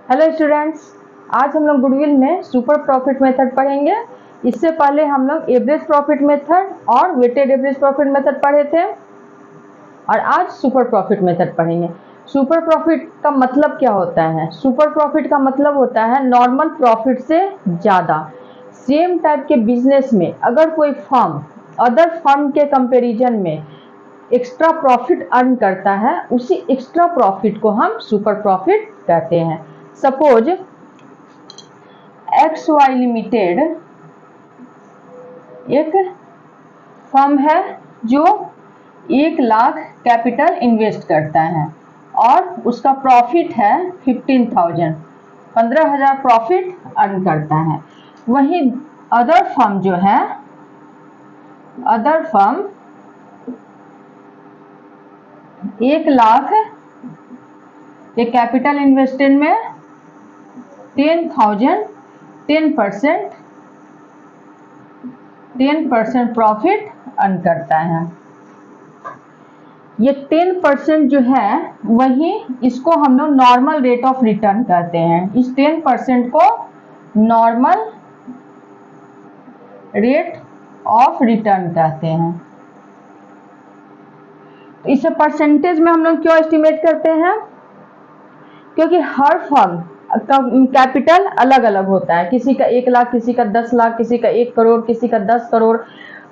Hello students, आज हम लोग गुडविल में सुपर प्रॉफिट मेथड पढ़ेंगे। इससे पहले हम लोग एवरेज प्रॉफिट मेथड और वेटेड एवरेज प्रॉफिट मेथड पढ़े थे और आज सुपर प्रॉफिट मेथड पढ़ेंगे। सुपर प्रॉफिट का मतलब क्या होता है? सुपर प्रॉफिट का मतलब होता है नॉर्मल प्रॉफिट से ज़्यादा। सेम टाइप के बिजनेस में अगर कोई फर्म अदर फर्म के कंपैरिजन में एक्स्ट्रा प्रॉफिट अर्न करता है, उसी एक्स्ट्रा प्रॉफिट को हम सुपर प्रॉफिट कहते हैं। सपोज XY लिमिटेड एक फर्म है जो 1 लाख कैपिटल इन्वेस्ट करता है और उसका प्रॉफिट है 15,000 प्रॉफिट अर्न करता है। वहीं अदर फर्म जो है, अदर फर्म 1 लाख के कैपिटल इन्वेस्टेड में 10% प्रॉफिट अर्न करता है। ये 10% जो है वही इसको हम लोग नॉर्मल रेट ऑफ रिटर्न कहते हैं। इस 10% को नॉर्मल रेट ऑफ रिटर्न कहते हैं। तो इसे परसेंटेज में हम लोग क्यों एस्टिमेट करते हैं? क्योंकि हर फर्म का कैपिटल अलग अलग होता है। किसी का 1 लाख, किसी का 10 लाख, किसी का 1 करोड़, किसी का 10 करोड़।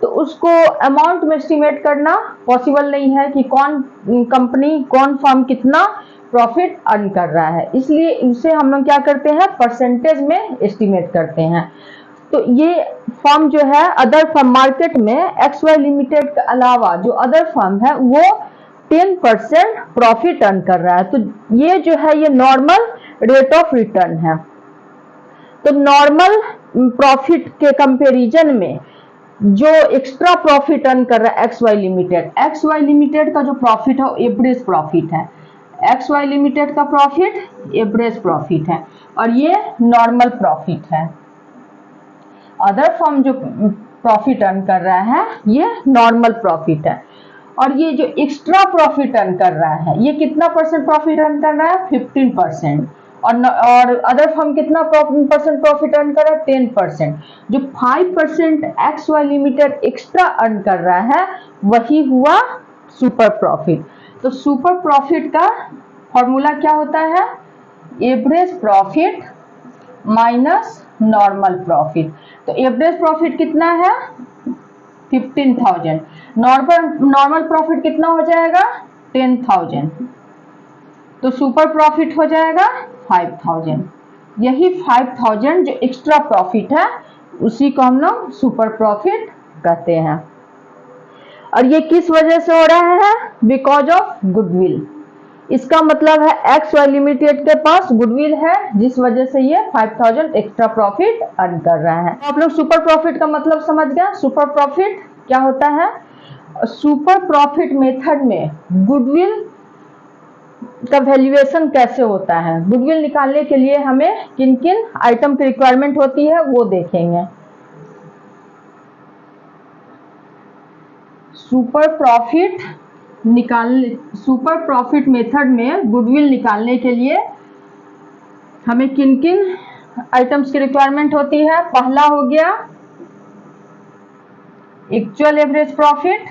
तो उसको अमाउंट में एस्टिमेट करना पॉसिबल नहीं है कि कौन कंपनी, कौन फर्म कितना प्रॉफिट अर्न कर रहा है। इसलिए इसे हम लोग क्या करते हैं, परसेंटेज में एस्टिमेट करते हैं। तो ये फर्म जो है अदर फर्म मार्केट में XY लिमिटेड के अलावा जो अदर फर्म है वो 10% प्रॉफिट अर्न कर रहा है। तो ये जो है ये नॉर्मल रेट ऑफ रिटर्न है। तो नॉर्मल प्रॉफिट के कंपैरिजन में जो एक्स्ट्रा प्रॉफिट अर्न कर रहा है XY लिमिटेड का जो प्रॉफिट है एवरेज प्रॉफिट है। XY लिमिटेड का प्रॉफिट एवरेज प्रॉफिट है और ये नॉर्मल प्रॉफिट है। अदर फर्म जो प्रॉफिट अर्न कर रहा है ये नॉर्मल प्रॉफिट है। और ये जो एक्स्ट्रा प्रॉफिट अर्न कर रहा है ये कितना परसेंट प्रॉफिट अर्न कर रहा है? 15%। और अदर फर्म कितना परसेंट प्रॉफिट अर्न कर रहा है? 10%। जो 5% XY लिमिटेड एक्स्ट्रा अर्न कर रहा है वही हुआ सुपर प्रॉफिट। तो सुपर प्रॉफिट का फॉर्मूला क्या होता है? Average profit minus normal profit. तो एवरेज प्रॉफिट कितना है? 15,000। नॉर्मल प्रॉफिट कितना हो जाएगा? 10,000। तो सुपर प्रॉफिट हो जाएगा 5,000। यही 5,000 जो एक्स्ट्रा प्रॉफिट है उसी को हम लोग सुपर प्रॉफिट कहते हैं। और ये किस वजह से हो रहा है? Because of goodwill. इसका मतलब है XY लिमिटेड के पास गुडविल है जिस वजह से ये 5,000 एक्स्ट्रा प्रॉफिट अर्न कर रहा है। तो आप लोग सुपर प्रॉफिट का मतलब समझ गए। सुपर प्रॉफिट क्या होता है? सुपर प्रॉफिट मेथड में गुडविल का वैल्यूएशन कैसे होता है, गुडविल निकालने के लिए हमें किन किन आइटम की रिक्वायरमेंट होती है वो देखेंगे। सुपर प्रॉफिट मेथड में गुडविल निकालने के लिए हमें किन किन आइटम्स की रिक्वायरमेंट होती है? पहला हो गया actual average profit.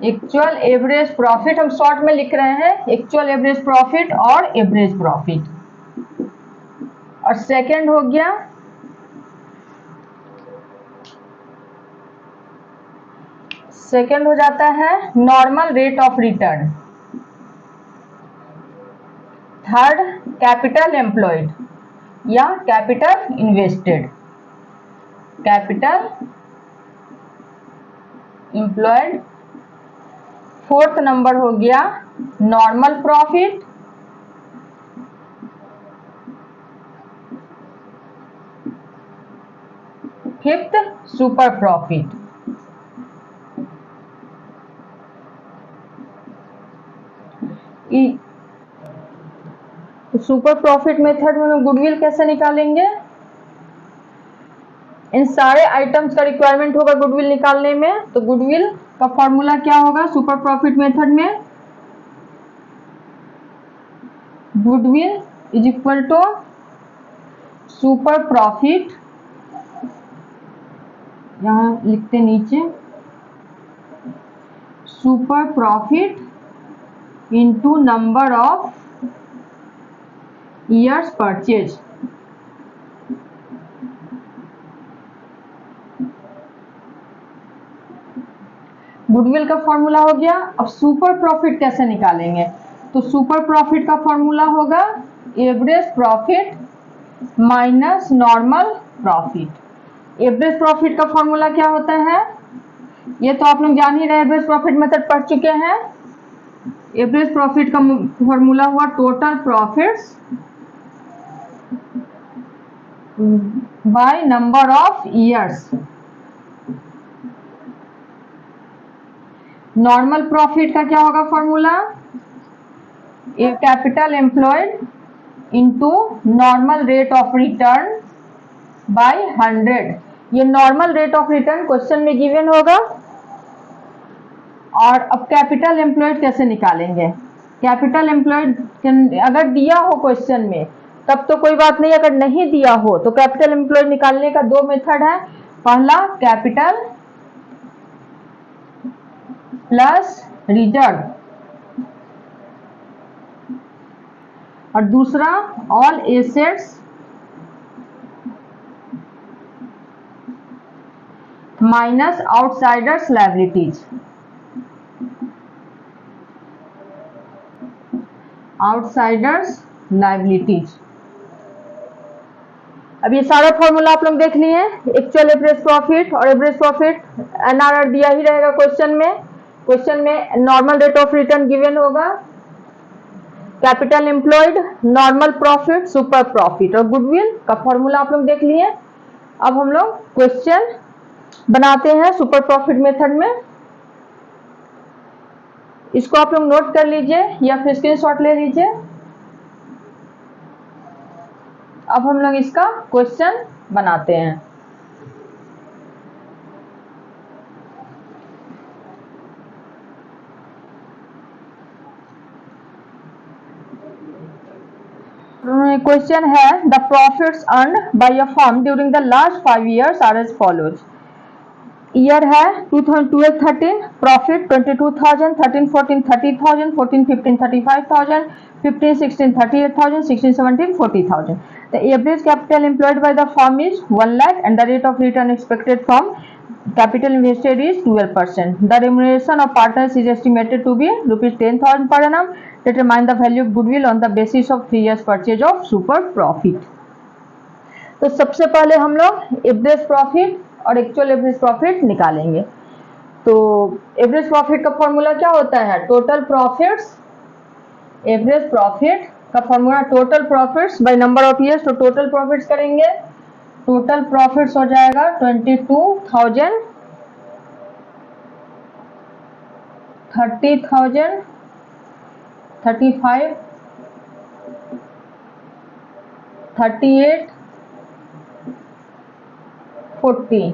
Actual average profit हम शॉर्ट में लिख रहे हैं, एक्चुअल एवरेज प्रॉफिट और एवरेज प्रॉफिट। और सेकंड हो गया जाता है normal rate of return. Third capital employed या capital invested. Capital employed. Fourth number हो गया normal profit. Fifth super profit. Super profit method में गुडविल कैसे निकालेंगे? इन सारे आइटम्स का रिक्वायरमेंट होगा गुडविल निकालने में। तो गुडविल का फॉर्मूला क्या होगा सुपर प्रॉफिट मेथड में? Goodwill is equal to super profit, यहां लिखते नीचे, super profit into number of years purchase. Goodwill का फॉर्मूला हो गया। अब सुपर प्रॉफिट कैसे निकालेंगे? तो सुपर प्रॉफिट का फॉर्मूला होगा average profit minus normal profit. Average profit का फॉर्मूला क्या होता है? ये तो आप लोग जान ही रहे, एवरेज प्रॉफिट मेथड पढ़ चुके हैं। एवरेज प्रॉफिट का फॉर्मूला हुआ total profits by number of years. Normal profit का क्या होगा formula? Capital employed into normal rate of return by 100। ये normal rate of return question में गिवन होगा। और अब कैपिटल एम्प्लॉयड कैसे निकालेंगे? कैपिटल एम्प्लॉयड अगर दिया हो क्वेश्चन में तब तो कोई बात नहीं, अगर नहीं दिया हो तो कैपिटल एम्प्लॉयड निकालने का दो मेथड है। पहला कैपिटल प्लस रिजर्व और दूसरा all assets minus outsiders liabilities. Outsiders liabilities. अब ये सारा फॉर्मूला आप लोग देख लिए। एक्चुअल एवरेज प्रॉफिट और एवरेज प्रॉफिट एनआरआर दिया ही रहेगा क्वेश्चन में। क्वेश्चन में normal rate of return given होगा, capital employed, normal profit, super profit और गुडविल का फॉर्मूला आप लोग देख लिए। अब हम लोग क्वेश्चन बनाते हैं सुपर प्रॉफिट मेथड में। इसको आप लोग नोट कर लीजिए या फिर स्क्रीनशॉट ले लीजिए। अब हम लोग इसका क्वेश्चन बनाते हैं। क्वेश्चन है the profits earned by a firm during the last 5 years are as follows. Year है 2012-13 profit 22,000, 13-14 30,000, 14-15 35,000, 15-16 38,000, 16-17 40,000. The average capital employed by the firm is 1 lakh and the rate of return expected from capital invested is 12%. The remuneration of partners is estimated to be rupees 10,000 per annum. Determine the value of goodwill on the basis of 3 years purchase of super profit. तो सबसे पहले हम लोग average profit और actual average profit निकालेंगे। तो average profit का formula क्या होता है? टोटल प्रॉफिट्स, एवरेज प्रॉफिट का formula total profits by number of years. तो टोटल प्रॉफिट्स करेंगे, टोटल प्रॉफिट्स हो जाएगा 22,000, 30,000, 35, 38, 40।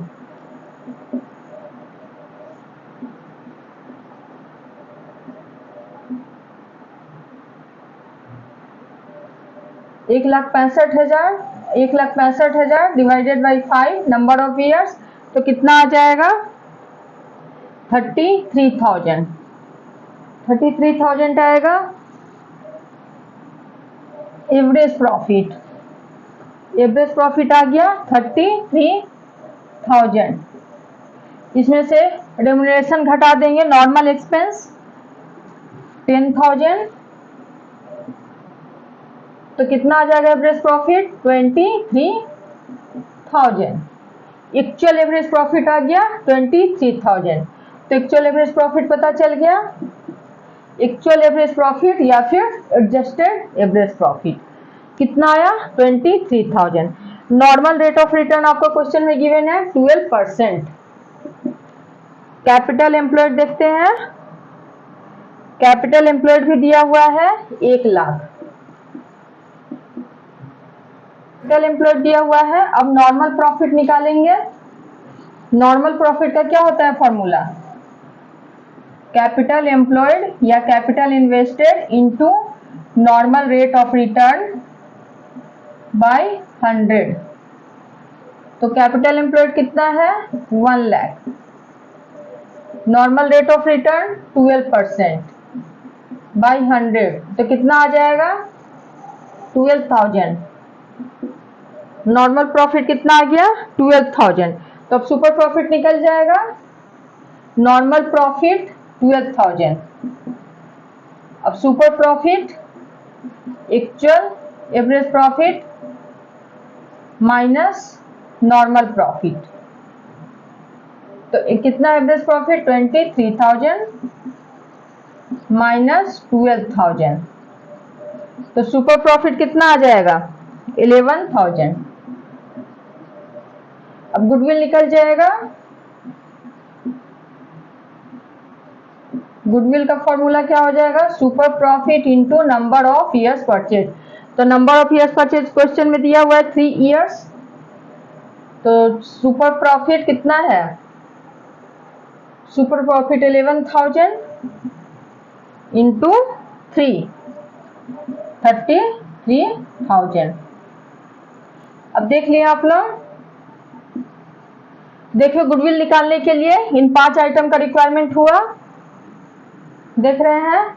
एक lakh 65,000 divided by 5 number of years, तो कितना आ जाएगा? 33,000। 33,000 आएगा एवरेज प्रॉफिट। एवरेज प्रॉफिट आ गया 33,000। इसमें से रेम्युनरेशन घटा देंगे, नॉर्मल एक्सपेंस 10,000, तो कितना आ जाएगा average profit? 23,000। Actual average profit आ गया 23,000। तो एक्चुअल एवरेज प्रॉफिट पता चल गया। एक्चुअल एवरेज प्रॉफिट या फिर एडजस्टेड एवरेज प्रॉफिट कितना आया? 23,000। नॉर्मल रेट ऑफ रिटर्न आपको क्वेश्चन में गिवन है 12%। कैपिटल एम्प्लॉयड देखते हैं, कैपिटल एम्प्लॉयड भी दिया हुआ है 1 लाख। कैपिटल एम्प्लॉयड दिया हुआ है। अब नॉर्मल प्रॉफिट निकालेंगे। नॉर्मल प्रॉफिट का क्या होता है फॉर्मूला? कैपिटल एम्प्लॉयड या capital invested into normal rate of return by 100। तो कैपिटल एम्प्लॉयड कितना है 1 lakh, normal rate of return 12% by 100 तो कितना आ जाएगा 12,000। नॉर्मल प्रॉफिट कितना आ गया 12,000। तो अब सुपर प्रॉफिट निकल जाएगा नॉर्मल प्रॉफिट 12,000। अब super profit actual average profit minus normal profit, तो कितना एवरेज प्रॉफिट 23,000 माइनस 12,000, तो सुपर प्रॉफिट कितना आ जाएगा 11,000। अब गुडविल निकल जाएगा, गुडविल का फॉर्मूला क्या हो जाएगा super profit into number of years purchase. तो number of years purchase question में दिया हुआ है 3 ईयर्स, तो सुपर प्रॉफिट कितना है सुपर प्रॉफिट 11,000 इंटू 33,000। अब देख लिया आप लोग, देखिए गुडविल निकालने के लिए इन 5 आइटम का रिक्वायरमेंट हुआ, देख रहे हैं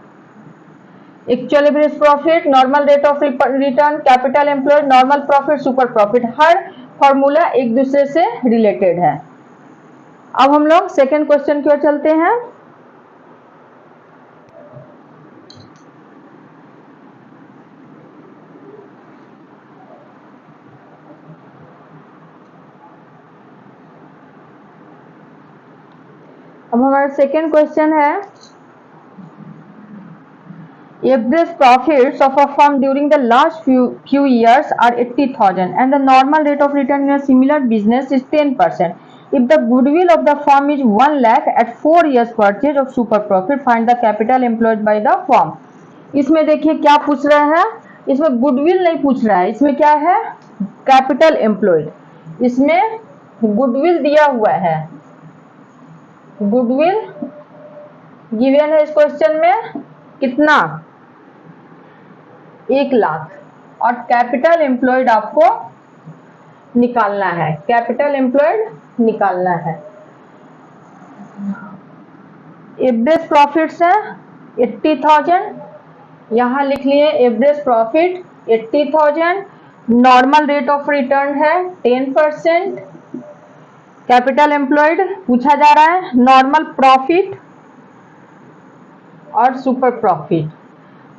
actual average profit, normal rate of return, capital employed, normal profit, super profit, her formula एक दूसरे से रिलेटेड है। अब हम लोग सेकेंड क्वेश्चन की ओर चलते हैं। अब हमारा सेकेंड क्वेश्चन है average profits of a firm during the last few years are 80,000 and the normal rate of return in a similar business is 10%. If the goodwill of the firm is 1 lakh at 4 years purchase of super profit, find the capital employed by the firm. इसमें देखिए क्या पूछ रहा है, इसमें goodwill नहीं पूछ रहा है, इसमें क्या है कैपिटल एम्प्लॉयड। इसमें गुडविल दिया हुआ है, गुडविल गिवन है इस क्वेश्चन में कितना 1 लाख, और कैपिटल एम्प्लॉयड आपको निकालना है, कैपिटल एम्प्लॉयड निकालना है। एवरेज प्रॉफिट्स है 80,000, यहां लिख लिए average profit 80,000, normal rate of return है 10%, कैपिटल एम्प्लॉयड पूछा जा रहा है, नॉर्मल प्रॉफिट और सुपर प्रॉफिट।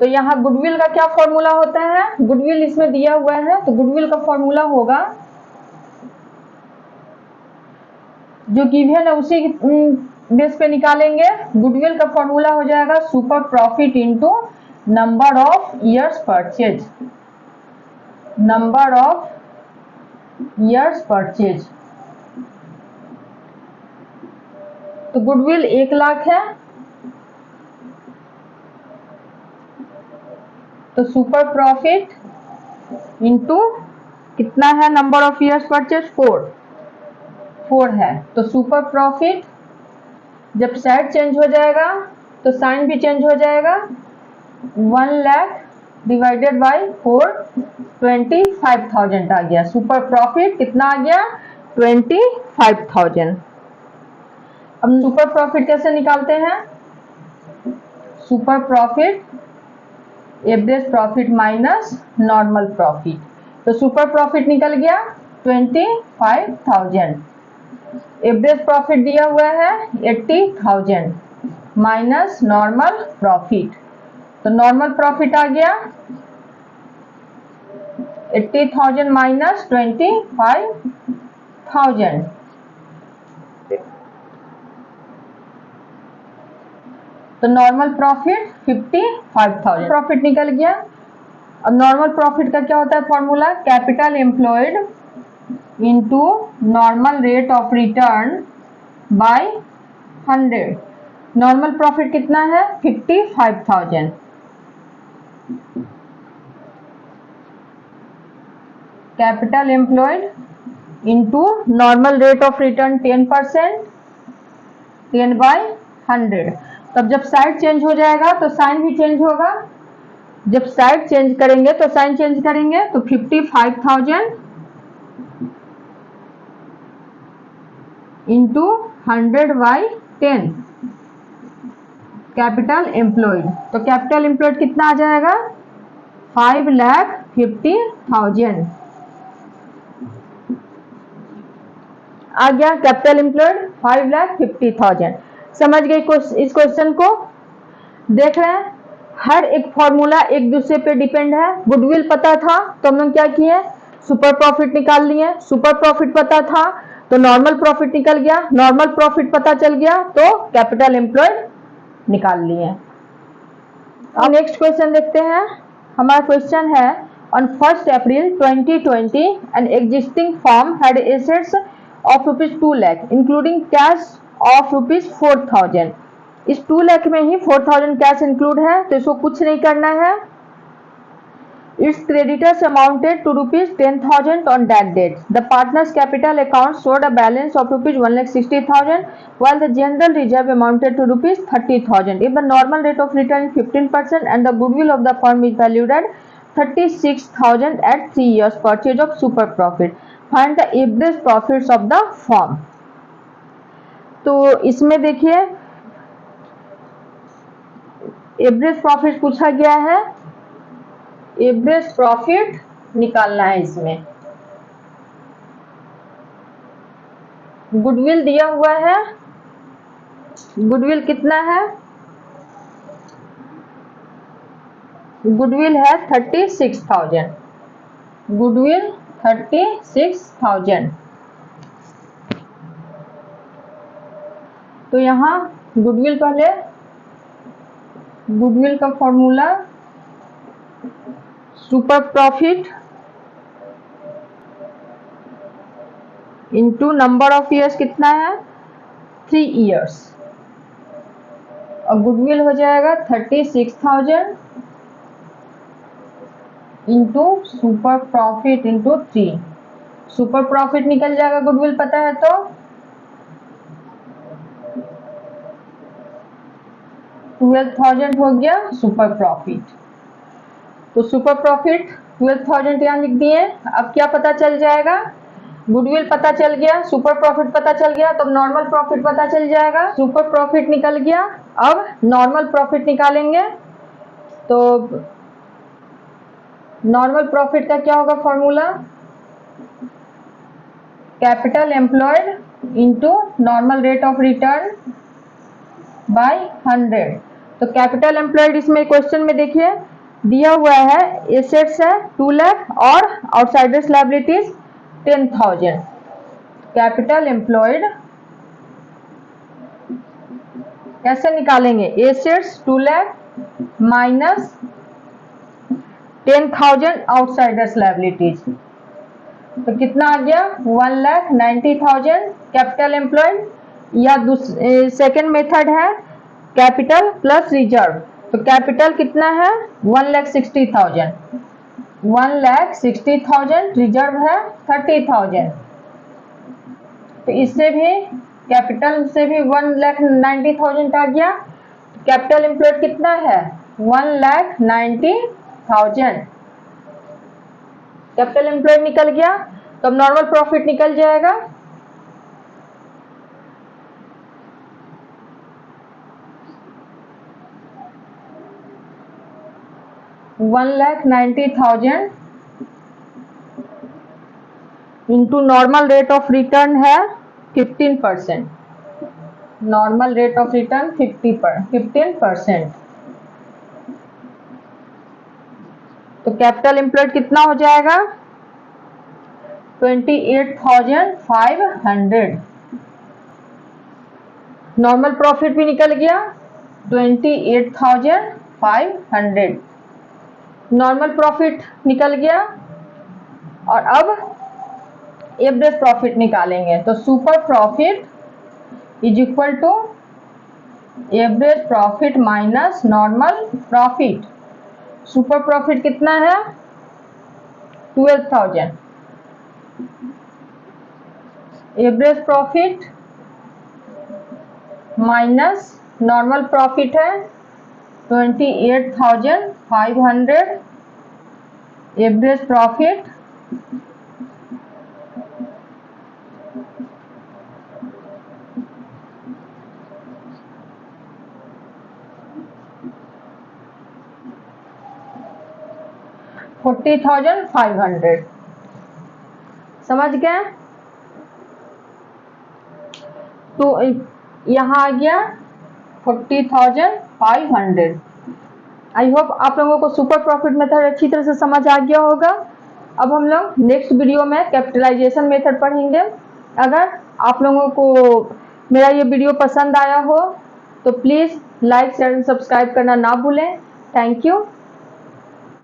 तो यहाँ गुडविल का क्या फॉर्मूला होता है, गुडविल इसमें दिया हुआ है, तो गुडविल का फॉर्मूला होगा जो गिवन है उसी बेस पे निकालेंगे। गुडविल का फॉर्मूला हो जाएगा super profit into number of years purchase, number of years purchase. तो गुडविल 1 लाख है, तो सुपर प्रॉफिट इंटू कितना है नंबर ऑफ ईयर्स परचेज 4 है, तो सुपर प्रॉफिट जब साइड चेंज हो जाएगा तो साइन भी चेंज हो जाएगा, 1 लाख डिवाइडेड बाय 4 25,000 आ गया। सुपर प्रॉफिट कितना आ गया 25,000। अब सुपर प्रॉफिट कैसे निकालते हैं, super profit average profit minus normal profit, तो सुपर प्रॉफिट निकल गया 25,000, एवरेज प्रॉफिट दिया हुआ है 80,000 माइनस नॉर्मल प्रॉफिट, तो नॉर्मल प्रॉफिट आ गया 80,000 माइनस 25,000, तो नॉर्मल प्रॉफिट 55,000 प्रॉफिट निकल गया। अब नॉर्मल प्रॉफिट का क्या होता है formula, capital employed into normal rate of return by 100। Normal profit कितना है 55,000, capital employed into normal rate of return 10%, 10 by 100। तब जब साइड चेंज हो जाएगा तो साइन भी चेंज होगा, जब साइड चेंज करेंगे तो साइन चेंज करेंगे, तो 55,000 इंटू 100/10 कैपिटल एम्प्लॉयड। तो कैपिटल एम्प्लॉयड कितना आ जाएगा? 5,50,000 आ गया। Capital employed 5,50,000। समझ गए इस क्वेश्चन को? देख रहे हैं हर एक फॉर्मूला एक दूसरे पे डिपेंड है। गुडविल पता था तो हम लोग क्या किए, सुपर प्रॉफिट निकाल लिए। सुपर प्रॉफिट पता था तो नॉर्मल प्रॉफिट निकल गया। नॉर्मल प्रॉफिट पता चल गया तो कैपिटल एम्प्लॉयड निकाल लिए। अब नेक्स्ट क्वेश्चन देखते हैं। हमारा क्वेश्चन है, on 1 April 2020 an existing firm had assets of ₹2 lakh including cash of ₹4,000। इस 2 लाख में ही 4,000 कैश इंक्लूड है, तो इसको कुछ नहीं करना है। Its creditors amounted to ₹10,000 on that date. The partner's capital account showed a balance of ₹1,60,000, while the general reserve amounted to ₹30,000. If the normal rate of return is 15% and the goodwill of the firm is valued at 36,000 at 3 years purchase of super profit, find the average profits of the firm. तो इसमें देखिए average profit पूछा गया है। Average profit निकालना है। इसमें goodwill दिया हुआ है। गुडविल कितना है? गुडविल है 36,000। गुडविल 36,000। तो यहां गुडविल पहले, गुडविल का formula super profit into number of years कितना है? 3 ईयर्स। और गुडविल हो जाएगा 36,000 into super profit into 3। Super profit निकल जाएगा, गुडविल पता है तो 12,000 हो गया सुपर प्रॉफिट। तो सुपर प्रॉफिट 12,000 यहां लिख दिए। अब क्या पता चल जाएगा? गुडविल पता चल गया, सुपर प्रॉफिट पता चल गया, तो नॉर्मल प्रॉफिट पता चल जाएगा। सुपर प्रॉफिट निकल गया। अब नॉर्मल प्रॉफिट निकालेंगे। तो नॉर्मल प्रॉफिट का क्या होगा formula? Capital employed into normal rate of return by 100। तो कैपिटल एम्प्लॉयड इसमें क्वेश्चन में देखिए दिया हुआ है, एसेट्स है 2 लाख और आउटसाइडर्स लायबिलिटीज 10,000। कैपिटल एम्प्लॉयड कैसे निकालेंगे? Assets 2 lakh minus 10,000 outsiders liabilities, तो कितना आ गया? 1,90,000 कैपिटल एम्प्लॉयड। या सेकेंड मेथड है कैपिटल प्लस रिजर्व। तो कैपिटल कितना है? 1,60,000। 1,60,000 रिजर्व है 30,000। तो इससे भी कैपिटल से भी 1,90,000 आ गया। कैपिटल एम्प्लॉयड कितना है? 1,90,000। कैपिटल एम्प्लॉयड निकल गया। तो अब नॉर्मल प्रॉफिट निकल जाएगा। $1,90,000 into normal rate of return है 15%। Normal rate of return 15%। तो कैपिटल एम्प्लॉयड कितना हो जाएगा? 28,500। नॉर्मल प्रॉफिट भी निकल गया 28,500। नॉर्मल प्रॉफिट निकल गया। और अब एवरेज प्रॉफिट निकालेंगे। तो super profit is equal to average profit minus normal profit. Super profit कितना है? 12,000। Average profit minus normal profit है 28,500। 500 एवरेज प्रॉफिट $40,500। समझ गए? तो यहाँ आ गया 40,500। आई होप आप लोगों को सुपर प्रॉफिट मेथड अच्छी तरह से समझ आ गया होगा। अब हम लोग नेक्स्ट वीडियो में कैपिटलाइजेशन मेथड पढ़ेंगे। अगर आप लोगों को मेरा ये वीडियो पसंद आया हो तो please like share and subscribe करना ना भूलें। Thank you.